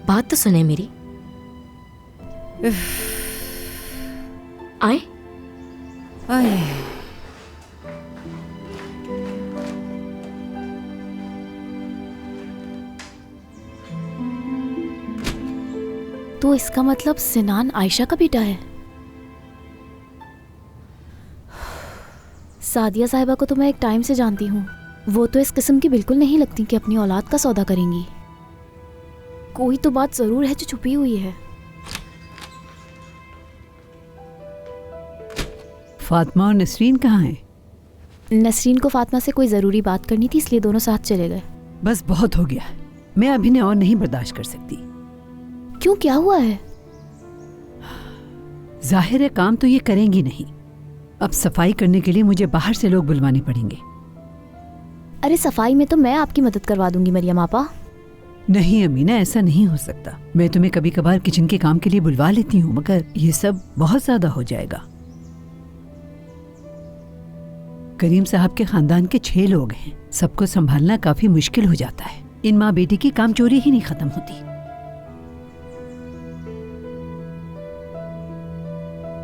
बात तो सुने मेरी। आए आए। तो इसका मतलब सिनान आयशा का बेटा है। सादिया साहिबा को तो मैं एक टाइम से जानती हूँ। वो तो इस किस्म की बिल्कुल नहीं लगती कि अपनी औलाद का सौदा करेंगी। कोई तो बात जरूर है जो छुपी हुई है। फातिमा और नसरीन कहाँ हैं? नसरीन को फातिमा से कोई ज़रूरी बात करनी थी, इसलिए दोनों साथ चले गए। बस बहुत हो गया, मैं अभिनय और नहीं बर्दाश्त कर सकती। क्यों, क्या हुआ है? जाहिर है काम तो ये करेंगी नहीं। अब सफाई करने के लिए मुझे बाहर से लोग बुलवाने पड़ेंगे। अरे सफाई में तो मैं आपकी मदद करवा दूंगी मरियम आपा। नहीं अमीना, ऐसा नहीं हो सकता। मैं तुम्हें कभी कभार किचन के काम के लिए बुलवा लेती हूँ, मगर ये सब बहुत ज्यादा हो जाएगा। करीम साहब के खानदान के 6 लोग हैं, सबको संभालना काफी मुश्किल हो जाता है। इन माँ बेटी की कामचोरी ही नहीं खत्म होती।